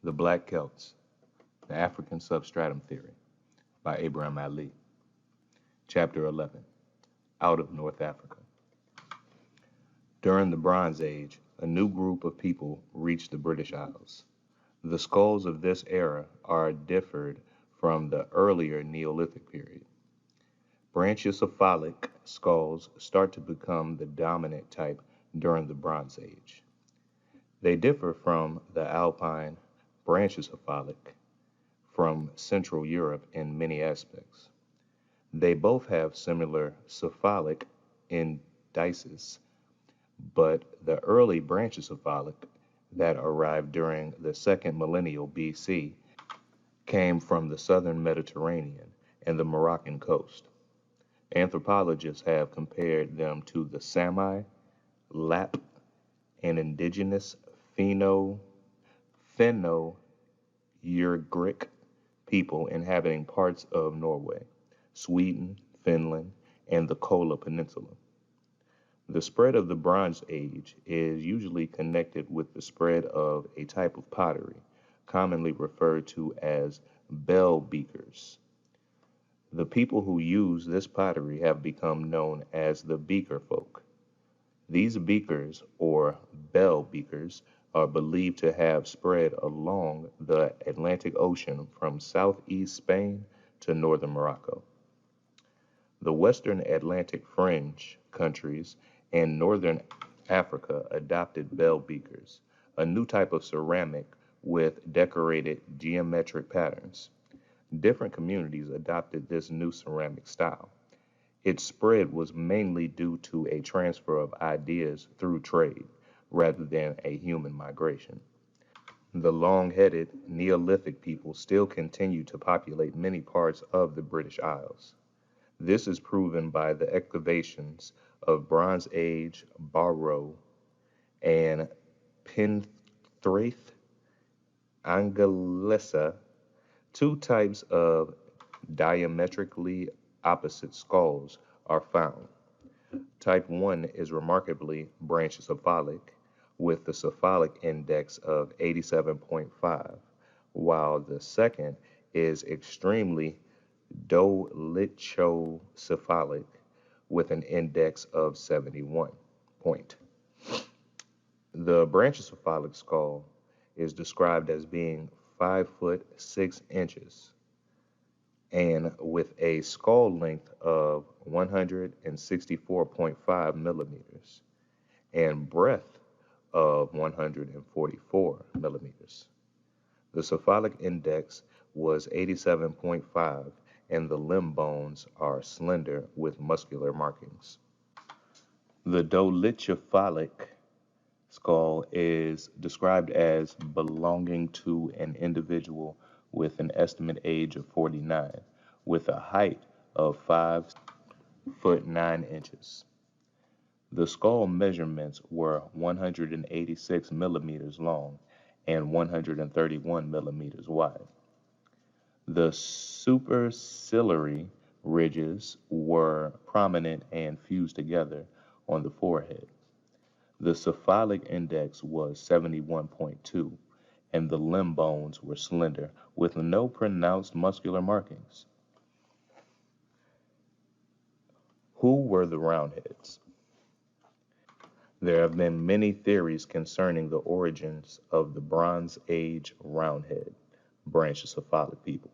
The Black Celts, The African Substratum Theory by Abraham Ali. Chapter 11, Out of North Africa. During the Bronze Age, a new group of people reached the British Isles. The skulls of this era are differed from the earlier Neolithic period. Brachiocephalic skulls start to become the dominant type during the Bronze Age. They differ from the alpine brachiocephalic from Central Europe in many aspects. They both have similar cephalic indices, but the early brachiocephalic that arrived during the second millennial BC came from the southern Mediterranean and the Moroccan coast. Anthropologists have compared them to the Sami, Lap, and indigenous Finno-Ugric people inhabiting parts of Norway, Sweden, Finland, and the Kola Peninsula. The spread of the Bronze Age is usually connected with the spread of a type of pottery, commonly referred to as bell beakers. The people who use this pottery have become known as the beaker folk. These beakers, or bell beakers, are believed to have spread along the Atlantic Ocean from southeast Spain to northern Morocco. The western Atlantic fringe countries and northern Africa adopted bell beakers, a new type of ceramic with decorated geometric patterns. Different communities adopted this new ceramic style. Its spread was mainly due to a transfer of ideas through trade, rather than a human migration. The long-headed Neolithic people still continue to populate many parts of the British Isles. This is proven by the excavations of Bronze Age Barrow and Penthraith Angalesa, two types of diametrically opposite skulls are found. Type 1 is remarkably brachiocephalic, with the cephalic index of 87.5, while the second is extremely dolichocephalic, with an index of 71 point. The brachiocephalic skull is described as being 5 foot 6 inches and with a skull length of 164.5 millimeters and breadth of 144 millimeters. The cephalic index was 87.5 and the limb bones are slender with muscular markings. The dolichocephalic skull is described as belonging to an individual with an estimated age of 49, with a height of 5 foot 9 inches. The skull measurements were 186 millimeters long and 131 millimeters wide. The superciliary ridges were prominent and fused together on the forehead. The cephalic index was 71.2, and the limb bones were slender with no pronounced muscular markings. Who were the Roundheads? There have been many theories concerning the origins of the Bronze Age Roundhead, brachiocephalic people.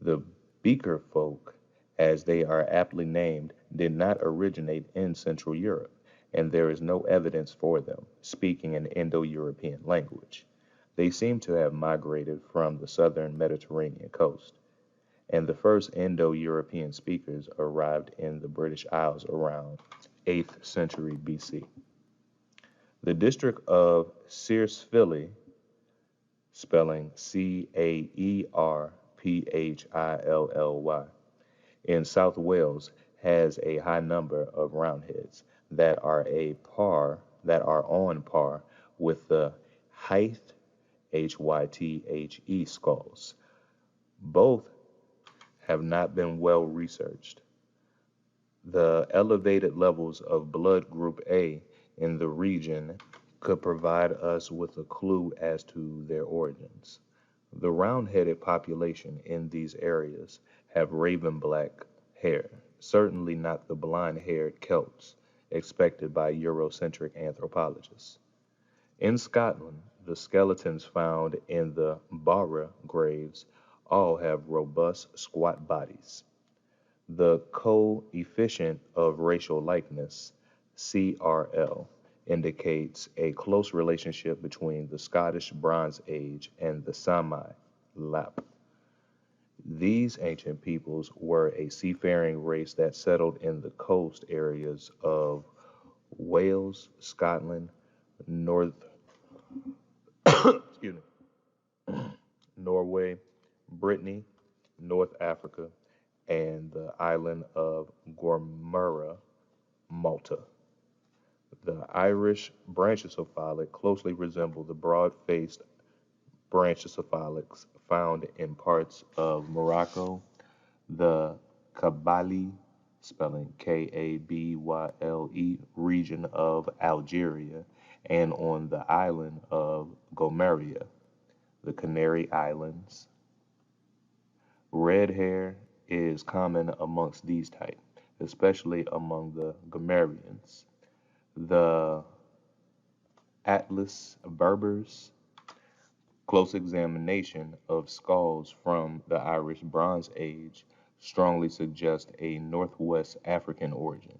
The Beaker folk, as they are aptly named, did not originate in Central Europe, and there is no evidence for them speaking an Indo-European language. They seem to have migrated from the southern Mediterranean coast, and the first Indo-European speakers arrived in the British Isles around 8th century BC. The district of Caerphilly, spelling Caerphilly, in South Wales has a high number of roundheads that are on par with the Hythe skulls. Both have not been well researched. The elevated levels of blood group A in the region could provide us with a clue as to their origins. The round-headed population in these areas have raven black hair, certainly not the blonde-haired Celts expected by Eurocentric anthropologists. In Scotland, the skeletons found in the Barra graves all have robust, squat bodies. The coefficient of racial likeness, CRL, indicates a close relationship between the Scottish Bronze Age and the Sami Lap. These ancient peoples were a seafaring race that settled in the coast areas of Wales, Scotland, North, excuse me, Norway, Brittany, North Africa, and the island of Gormara, Malta. The Irish branchicephalic closely resemble the broad-faced branchicephalics found in parts of Morocco, the Kabylie, spelling Kabyle, region of Algeria, and on the island of Gomeria, the Canary Islands. Red hair is common amongst these types, especially among the Gomerians. The Atlas Berbers. Close examination of skulls from the Irish Bronze Age strongly suggest a Northwest African origin.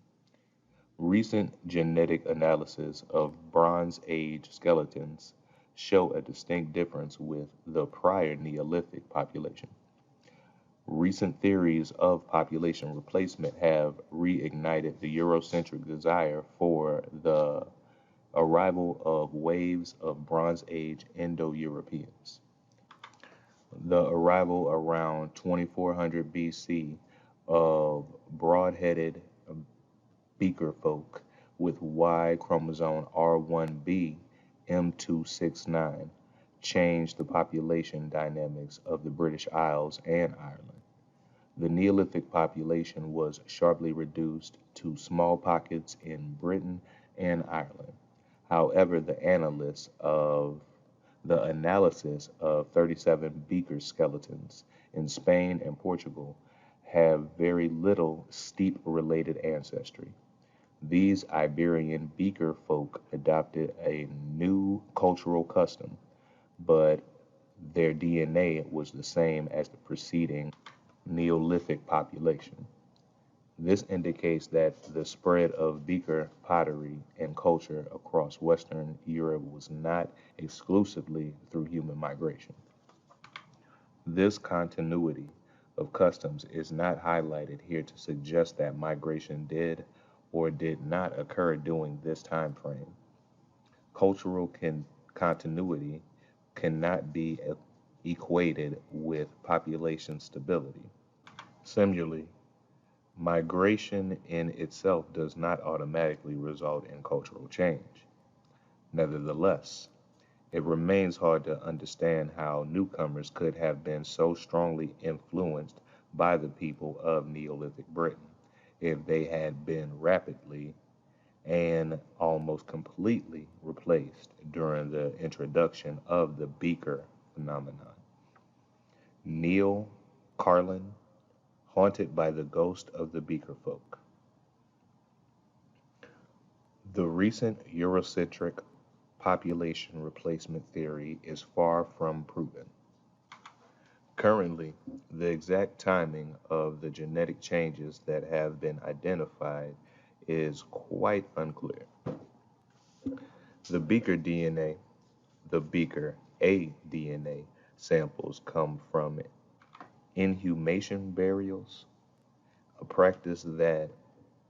Recent genetic analysis of Bronze Age skeletons show a distinct difference with the prior Neolithic population. Recent theories of population replacement have reignited the Eurocentric desire for the arrival of waves of Bronze Age Indo-Europeans. The arrival around 2400 BC of broad-headed beaker folk with Y chromosome R1b M269 changed the population dynamics of the British Isles and Ireland. The Neolithic population was sharply reduced to small pockets in Britain and Ireland. However, the analysis of 37 beaker skeletons in Spain and Portugal have very little steppe-related ancestry. These Iberian beaker folk adopted a new cultural custom, but their DNA was the same as the preceding Neolithic population. This indicates that the spread of beaker pottery and culture across Western Europe was not exclusively through human migration. This continuity of customs is not highlighted here to suggest that migration did or did not occur during this time frame. Cultural continuity cannot be equated with population stability. Similarly, migration in itself does not automatically result in cultural change. Nevertheless, it remains hard to understand how newcomers could have been so strongly influenced by the people of Neolithic Britain if they had been rapidly and almost completely replaced during the introduction of the beaker phenomenon. Neil Carlin, Haunted by the Ghost of the Beaker Folk. The recent Eurocentric population replacement theory is far from proven. Currently, the exact timing of the genetic changes that have been identified is quite unclear. The Beaker DNA, the Beaker A DNA samples come from inhumation burials, a practice that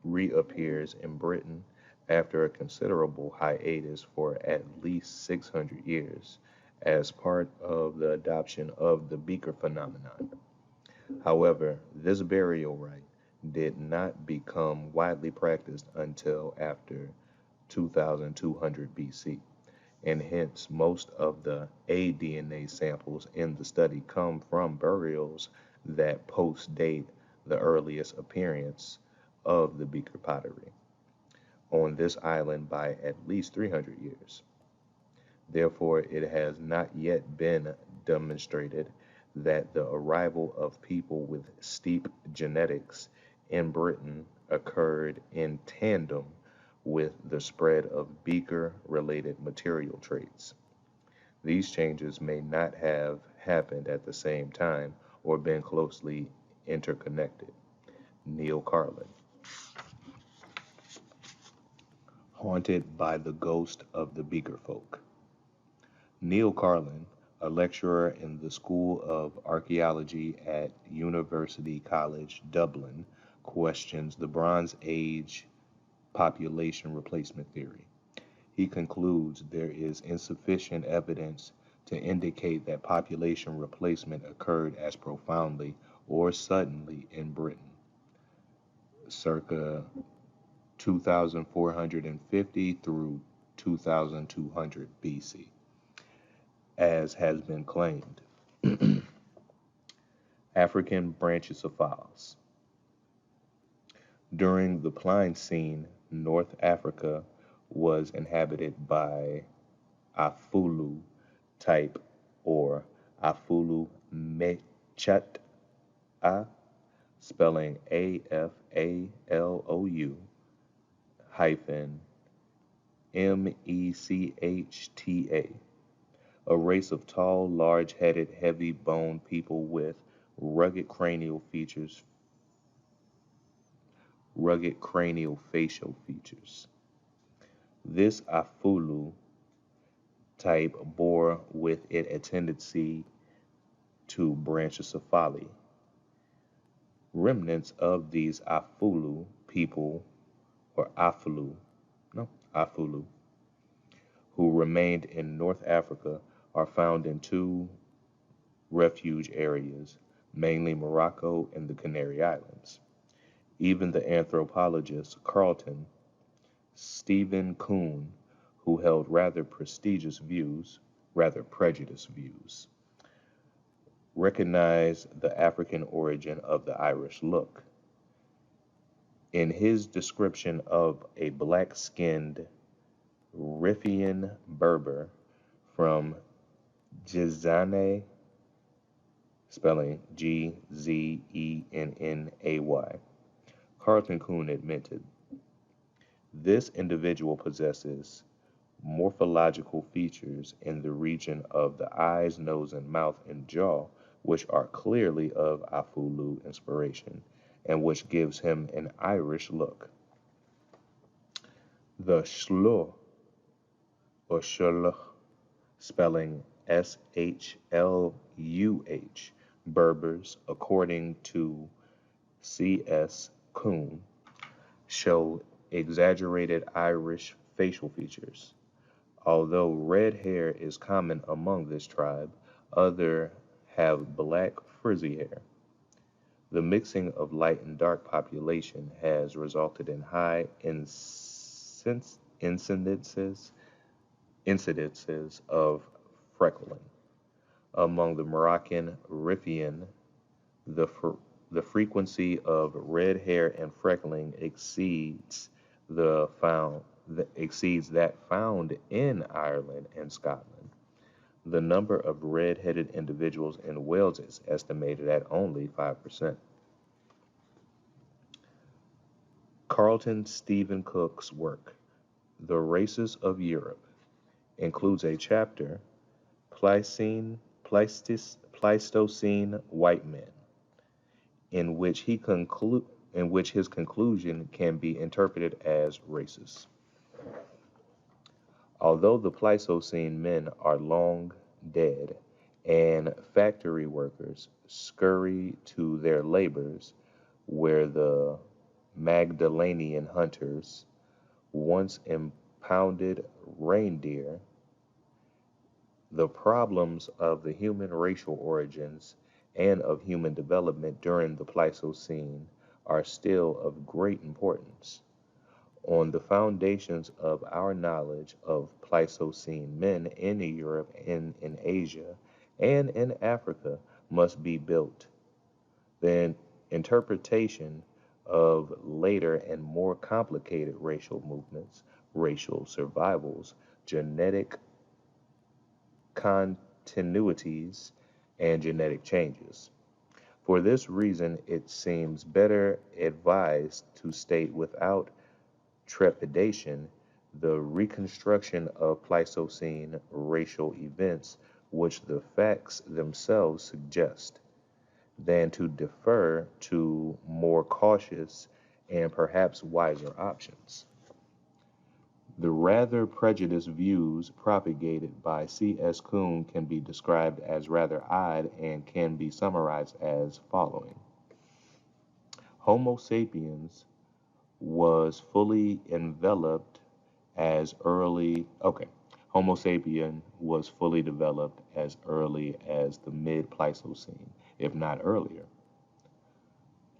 reappears in Britain after a considerable hiatus for at least 600 years as part of the adoption of the beaker phenomenon. However, this burial rite did not become widely practiced until after 2200 BC, and hence most of the aDNA samples in the study come from burials that post-date the earliest appearance of the beaker pottery on this island by at least 300 years. Therefore, it has not yet been demonstrated that the arrival of people with steep genetics in Britain occurred in tandem with the spread of Beaker-related material traits. These changes may not have happened at the same time or been closely interconnected. Neil Carlin. Haunted by the ghost of the Beaker folk. Neil Carlin, a lecturer in the School of Archaeology at University College Dublin, questions the Bronze Age population replacement theory. He concludes there is insufficient evidence to indicate that population replacement occurred as profoundly or suddenly in Britain, circa 2450 through 2200 BC, as has been claimed. African Brachycephalus. During the Pliocene, North Africa was inhabited by Afulu type or Afulu Mechat, spelling Afalou hyphen Mechta, a race of tall, large-headed, heavy-boned people with rugged cranial features, rugged cranial facial features. This Afulu type bore with it a tendency to branchocephaly. Remnants of these Afulu people, or Afulu, no, Afulu, who remained in North Africa are found in two refuge areas, mainly Morocco and the Canary Islands. Even the anthropologist Carlton Stephen Kuhn, who held rather prejudiced views, recognized the African origin of the Irish look. In his description of a black-skinned Riffian Berber from Gzennay, spelling Gzennay, Carlton Kuhn admitted, this individual possesses morphological features in the region of the eyes, nose, and mouth and jaw, which are clearly of Afulu inspiration, and which gives him an Irish look. The Shluch, or Shluch, spelling Shluh, Berbers, according to C.S. Kuhn, show exaggerated Irish facial features. Although red hair is common among this tribe, others have black frizzy hair. The mixing of light and dark population has resulted in high incidences of freckling. Among the Moroccan Riffian, the frequency of red hair and freckling exceeds that found in Ireland and Scotland. The number of red-headed individuals in Wales is estimated at only 5%. Carlton Stephen Cook's work, The Races of Europe, includes a chapter, Pleistocene White Men, in which his conclusion can be interpreted as racist. Although the Pleistocene men are long dead and factory workers scurry to their labors where the Magdalenian hunters once impounded reindeer, the problems of the human racial origins and of human development during the Pleistocene are still of great importance. On the foundations of our knowledge of Pleistocene men in Europe and in Asia and in Africa must be built the interpretation of later and more complicated racial movements, racial survivals, genetic continuities, and genetic changes. For this reason, it seems better advised to state without trepidation the reconstruction of Pleistocene racial events which the facts themselves suggest, than to defer to more cautious and perhaps wiser options. The rather prejudiced views propagated by C.S. Kuhn can be described as rather odd and can be summarized as following. Homo sapiens was fully enveloped as early, okay, Homo sapien was fully developed as early as the mid-Pleistocene, if not earlier.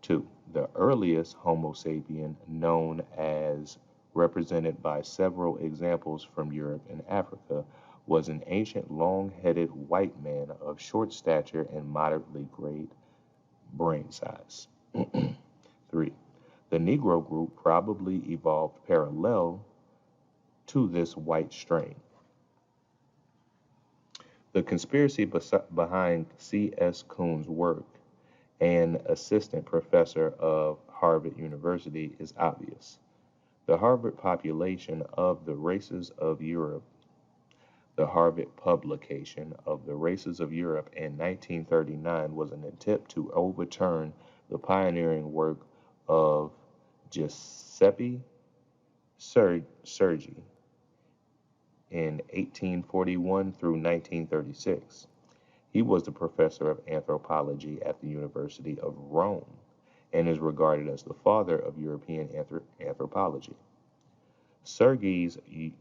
2. The earliest Homo sapien known, as represented by several examples from Europe and Africa, was an ancient long-headed white man of short stature and moderately great brain size. 3. The Negro group probably evolved parallel to this white strain. The conspiracy behind C.S. Kuhn's work, an assistant professor of Harvard University, is obvious. The Harvard population of the races of Europe, the Harvard publication of the races of Europe in 1939 was an attempt to overturn the pioneering work of Giuseppe Sergi in 1841 through 1936. He was the professor of anthropology at the University of Rome and is regarded as the father of European anthropology. Sergi's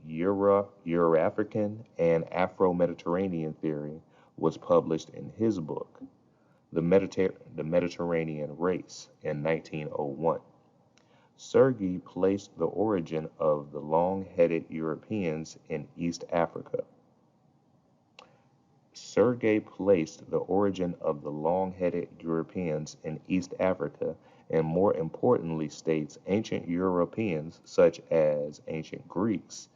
Euro-African and Afro-Mediterranean theory was published in his book, The Mediterranean Race, in 1901. Sergi placed the origin of the long-headed Europeans in East Africa. Sergi placed the origin of the long-headed Europeans in East Africa, and more importantly states ancient Europeans such as ancient Greeks,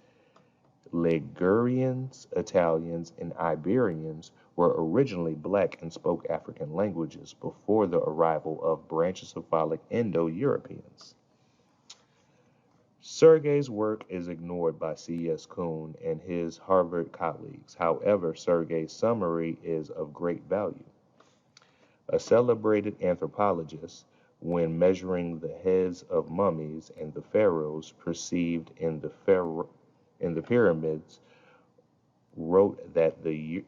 Ligurians, Italians, and Iberians were originally black and spoke African languages before the arrival of Brachycephalic Indo-Europeans. Sergei's work is ignored by C.S. Kuhn and his Harvard colleagues. However, Sergei's summary is of great value. A celebrated anthropologist, when measuring the heads of mummies and the pharaohs perceived in the pyramids, wrote that the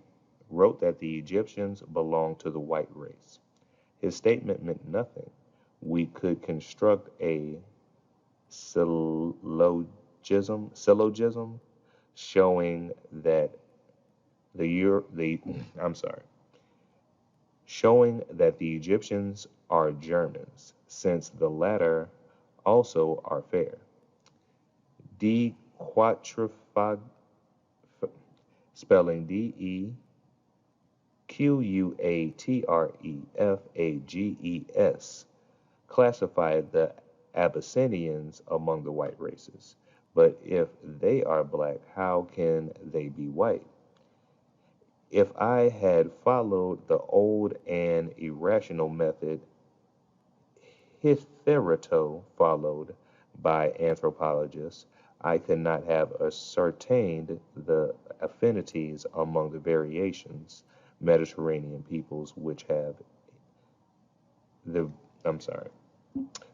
Egyptians belonged to the white race. His statement meant nothing. We could construct a syllogism showing that showing that the Egyptians are Germans, since the latter also are fair. D quattrifag, spelling Dequatrafages, classified the Abyssinians among the white races. But if they are black, how can they be white? If I had followed the old and irrational method hitherto followed by anthropologists, I could not have ascertained the affinities among the variations Mediterranean peoples which have the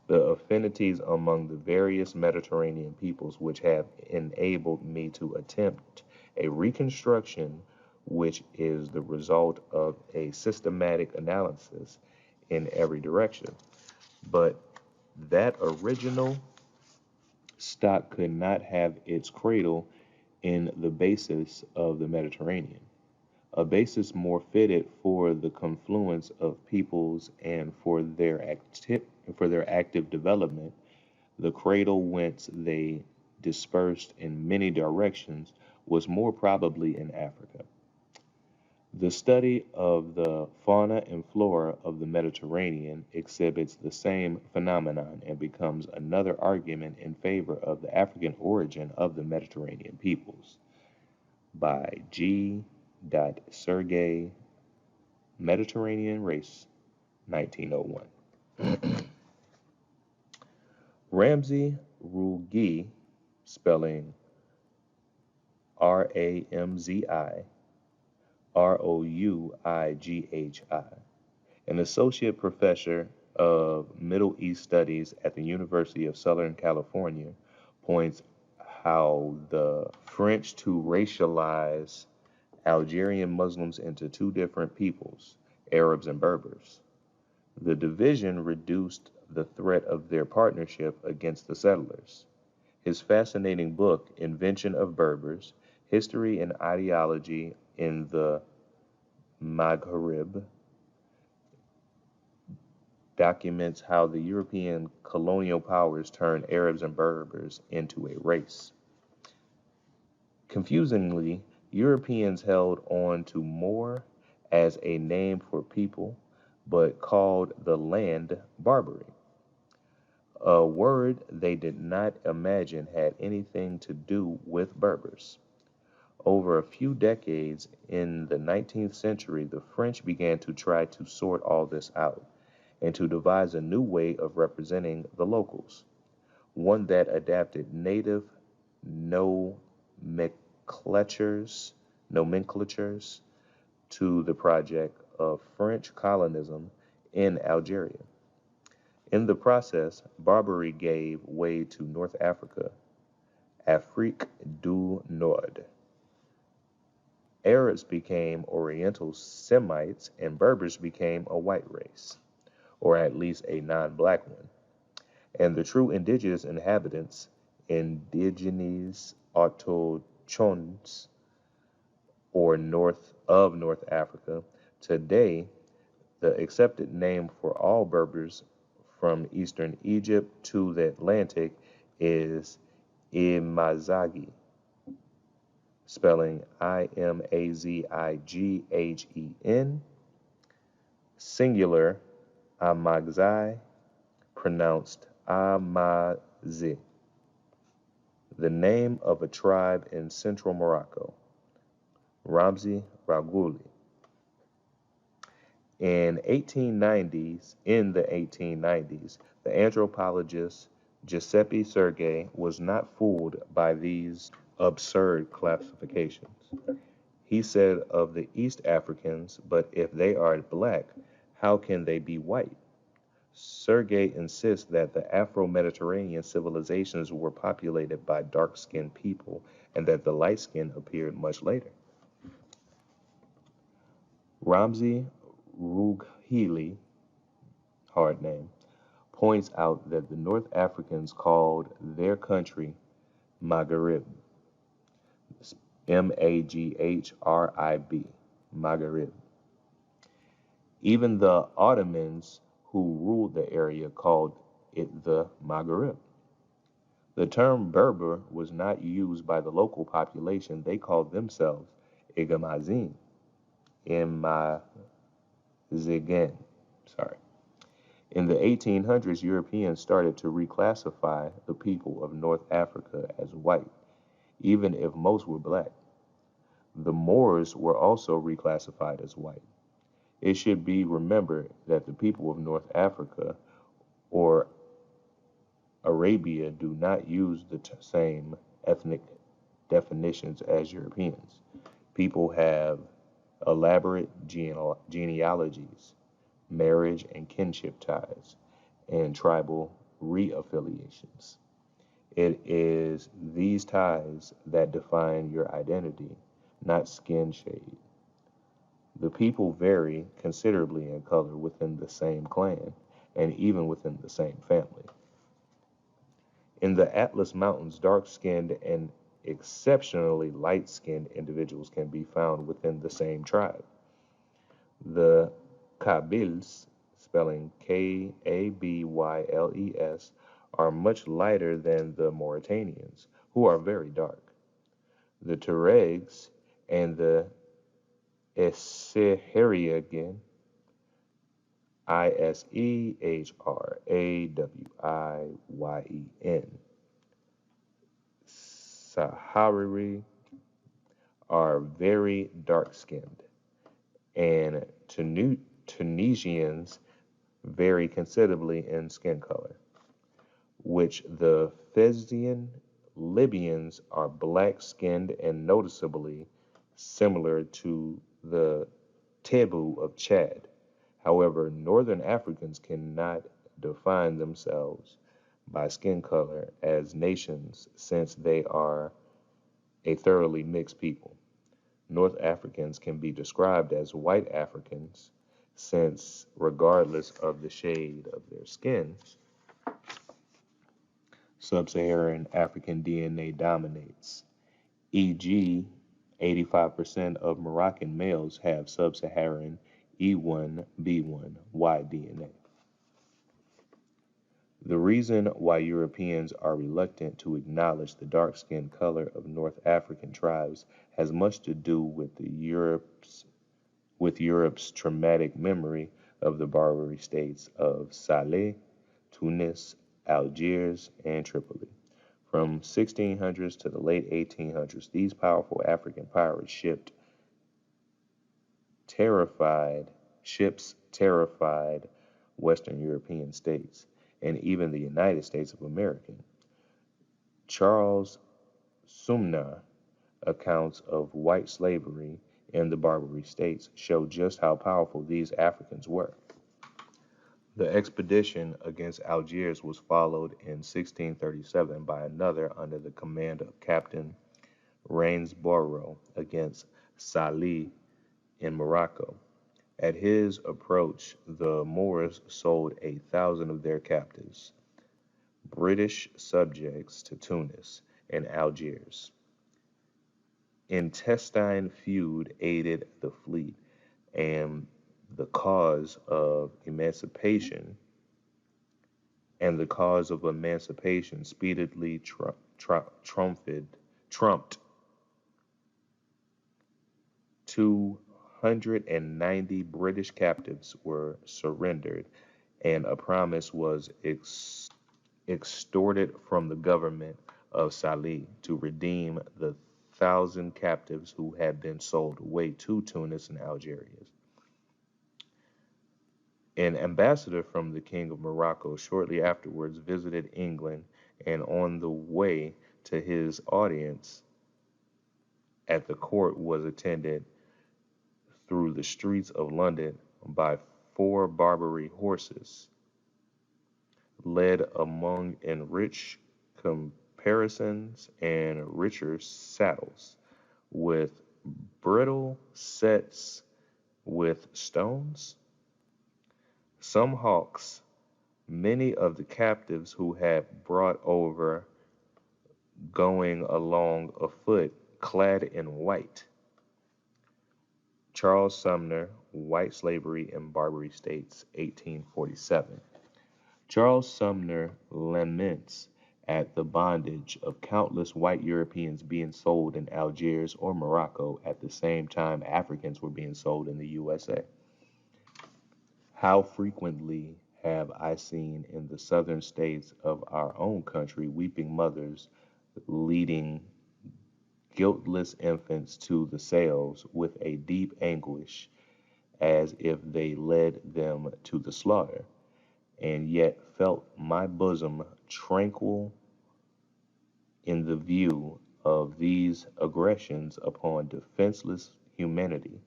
the affinities among the various Mediterranean peoples which have enabled me to attempt a reconstruction which is the result of a systematic analysis in every direction. But that original stock could not have its cradle in the basis of the Mediterranean, a basis more fitted for the confluence of peoples and for their active development. The cradle whence they dispersed in many directions was more probably in Africa. The study of the fauna and flora of the Mediterranean exhibits the same phenomenon and becomes another argument in favor of the African origin of the Mediterranean peoples. By G. Sergey Mediterranean Race 1901. Ramsey Rougi, spelling Ramzi Rouighi, an associate professor of Middle East Studies at the University of Southern California, points how the French to racialize Algerian Muslims into two different peoples, Arabs and Berbers. The division reduced the threat of their partnership against the settlers. His fascinating book, Invention of Berbers, History and Ideology in the Maghreb, documents how the European colonial powers turned Arabs and Berbers into a race. Confusingly, Europeans held on to more as a name for people, but called the land Barbary, a word they did not imagine had anything to do with Berbers. Over a few decades in the 19th century, the French began to try to sort all this out and to devise a new way of representing the locals, one that adapted native nomenclatures to the project of French colonialism in Algeria. In the process, Barbary gave way to North Africa, Afrique du Nord. Arabs became Oriental Semites, and Berbers became a white race, or at least a non-black one. And the true indigenous inhabitants, indigenes autochtones, or North Africa, today the accepted name for all Berbers from eastern Egypt to the Atlantic is Imazighen, spelling Imazighen, singular Amagzai, pronounced Amazi, the name of a tribe in central Morocco, Ramzi Ragouli. In the 1890s, the anthropologist Giuseppe Sergei was not fooled by these absurd classifications. He said of the East Africans, but if they are black, how can they be white? Sergei insists that the Afro-Mediterranean civilizations were populated by dark-skinned people and that the light skin appeared much later. Ramzi Roughili, hard name, points out that the North Africans called their country Maghreb, Maghrib, Maghreb. Even the Ottomans who ruled the area called it the Maghreb. The term Berber was not used by the local population. They called themselves Igamazin, Imazighen. Sorry. In the 1800s, Europeans started to reclassify the people of North Africa as white, even if most were black. The Moors were also reclassified as white. It should be remembered that the people of North Africa or Arabia do not use the same ethnic definitions as Europeans. People have elaborate genealogies, marriage and kinship ties, and tribal reaffiliations. It is these ties that define your identity, not skin shade. The people vary considerably in color within the same clan and even within the same family. In the Atlas Mountains, dark-skinned and exceptionally light-skinned individuals can be found within the same tribe. The Kabyles, spelling KabYles, are much lighter than the Mauritanians, who are very dark. The Tuaregs and the Isehrawiyen, Ishrawiyen, Sahrawi, are very dark-skinned, and Tunisians vary considerably in skin color, which the Fezzian Libyans are black-skinned and noticeably similar to the Tebu of Chad. However, Northern Africans cannot define themselves by skin color as nations since they are a thoroughly mixed people. North Africans can be described as white Africans since, regardless of the shade of their skin, sub-Saharan African DNA dominates. E.g., 85% of Moroccan males have sub-Saharan E1B1Y DNA. The reason why Europeans are reluctant to acknowledge the dark skin color of North African tribes has much to do with Europe's traumatic memory of the Barbary states of Salé, Tunis, Algiers, and Tripoli. From 1600s to the late 1800s, these powerful African pirates ships terrified Western European states, and even the United States of America. Charles Sumner accounts of white slavery in the Barbary states show just how powerful these Africans were. The expedition against Algiers was followed in 1637 by another under the command of Captain Rainsborough against Salih in Morocco. At his approach, the Moors sold 1,000 of their captives, British subjects, to Tunis and Algiers. Intestine feud aided the fleet, and the cause of emancipation speedily trumped 290 British captives were surrendered, and a promise was extorted from the government of Salih to redeem the 1,000 captives who had been sold away to Tunis and Algiers. An ambassador from the King of Morocco shortly afterwards visited England, and on the way to his audience at the court was attended through the streets of London by 4 Barbary horses, led among in rich comparisons and richer saddles, with bridle sets with stones. Some hawks, many of the captives who had brought over, going along afoot, clad in white. Charles Sumner, White Slavery in Barbary States, 1847. Charles Sumner laments at the bondage of countless white Europeans being sold in Algiers or Morocco at the same time Africans were being sold in the USA. How frequently have I seen in the southern states of our own country weeping mothers leading guiltless infants to the sales with a deep anguish, as if they led them to the slaughter, and yet felt my bosom tranquil in the view of these aggressions upon defenseless humanity.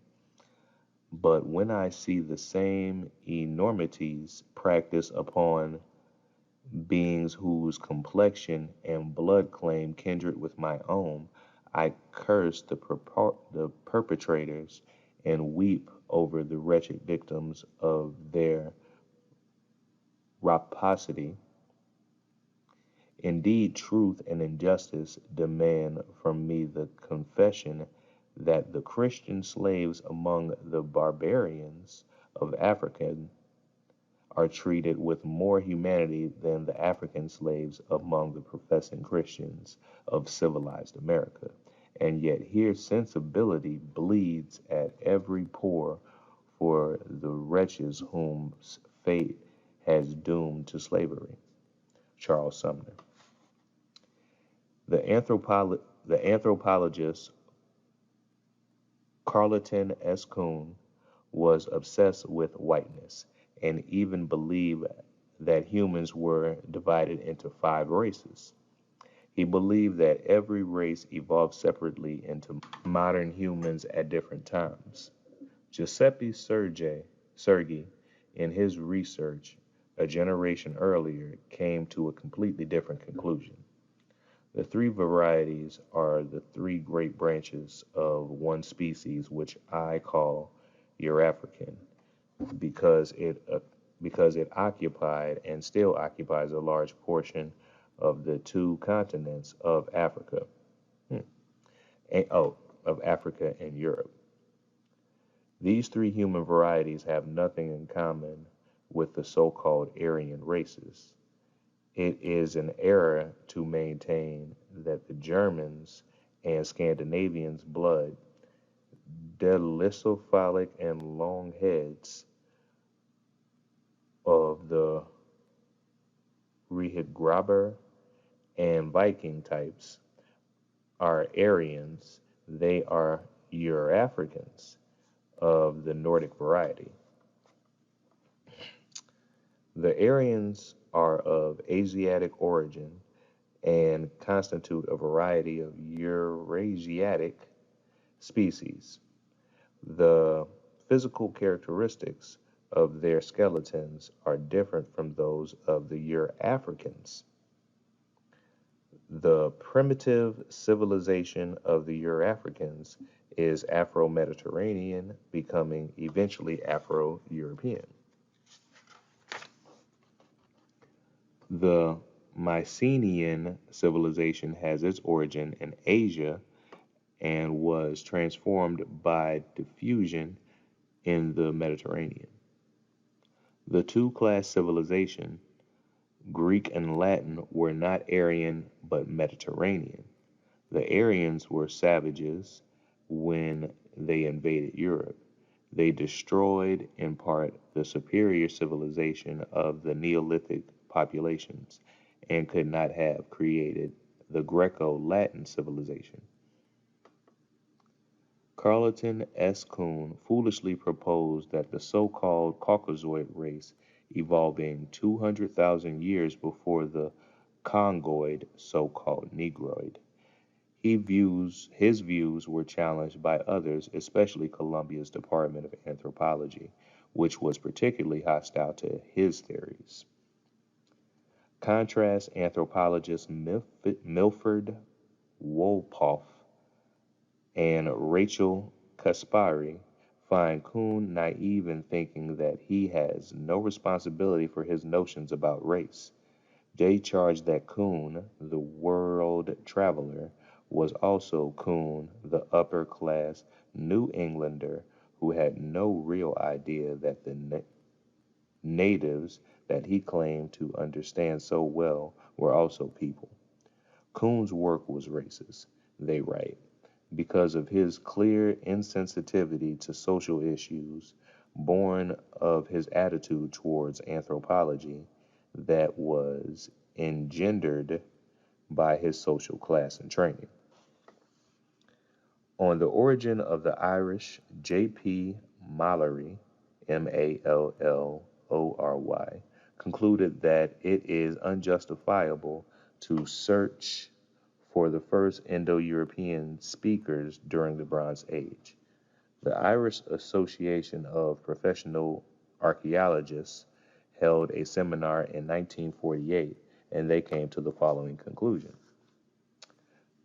But when I see the same enormities practiced upon beings whose complexion and blood claim kindred with my own, I curse the perpetrators and weep over the wretched victims of their rapacity. Indeed, truth and injustice demand from me the confession that the Christian slaves among the barbarians of Africa are treated with more humanity than the African slaves among the professing Christians of civilized America. And yet here sensibility bleeds at every pore for the wretches whom fate has doomed to slavery. Charles Sumner. The anthropologist Carleton S. Coon was obsessed with whiteness and even believed that humans were divided into five races. He believed that every race evolved separately into modern humans at different times. Sergi, in his research a generation earlier, came to a completely different conclusion. The three varieties are the three great branches of one species, which I call Eurafrican, because it occupied and still occupies a large portion of the two continents of Africa. Hmm. Of Africa and Europe. These three human varieties have nothing in common with the so-called Aryan races. It is an error to maintain that the Germans and Scandinavians' blood, dolichocephalic and long heads of the Rehidgraber and Viking types, are Aryans. They are Eurafricans of the Nordic variety. The Aryans are of Asiatic origin and constitute a variety of Eurasiatic species. The physical characteristics of their skeletons are different from those of the Eurafricans. The primitive civilization of the Eurafricans is Afro Mediterranean, becoming eventually Afro European. The Mycenaean civilization has its origin in Asia and was transformed by diffusion in the Mediterranean. The two-class civilization, Greek and Latin, were not Aryan but Mediterranean. The Aryans were savages when they invaded Europe. They destroyed, in part, the superior civilization of the Neolithic populations and could not have created the Greco Latin civilization. Carleton S. Coon foolishly proposed that the so called Caucasoid race, evolving 200,000 years before the Congoid, so called Negroid. His views were challenged by others, especially Columbia's Department of Anthropology, which was particularly hostile to his theories. Contrast anthropologist Milford Wolpoff and Rachel Kaspari find Kuhn naive in thinking that he has no responsibility for his notions about race. They charge that Kuhn, the world traveler, was also Kuhn, the upper class New Englander who had no real idea that the natives that he claimed to understand so well were also people. Kuhn's work was racist, they write, because of his clear insensitivity to social issues born of his attitude towards anthropology that was engendered by his social class and training. On the origin of the Irish, J.P. Mallory, Mallory, concluded that it is unjustifiable to search for the first Indo-European speakers during the Bronze Age. The Irish Association of Professional Archaeologists held a seminar in 1948, and they came to the following conclusion.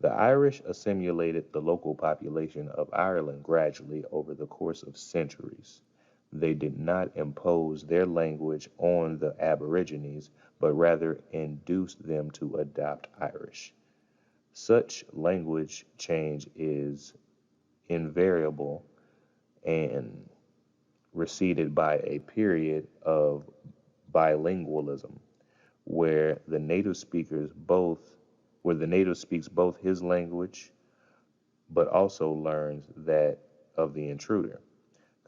The Irish assimilated the local population of Ireland gradually over the course of centuries. They did not impose their language on the Aborigines, but rather induced them to adopt Irish. Such language change is invariable and preceded by a period of bilingualism where the native speakers both where the native speaks both his language but also learns that of the intruder.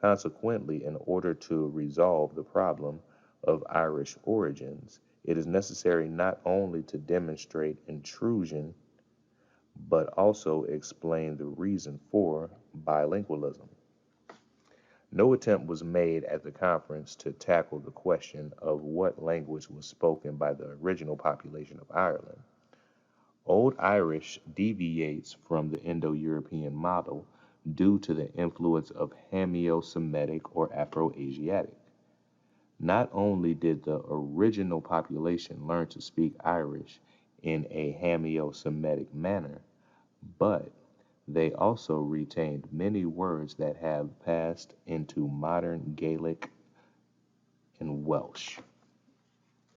Consequently, in order to resolve the problem of Irish origins, it is necessary not only to demonstrate intrusion but also explain the reason for bilingualism. No attempt was made at the conference to tackle the question of what language was spoken by the original population of Ireland. Old Irish deviates from the Indo European model due to the influence of Hameo Semitic or Afro Asiatic. Not only did the original population learn to speak Irish in a Hameo Semitic manner, but they also retained many words that have passed into modern Gaelic and Welsh.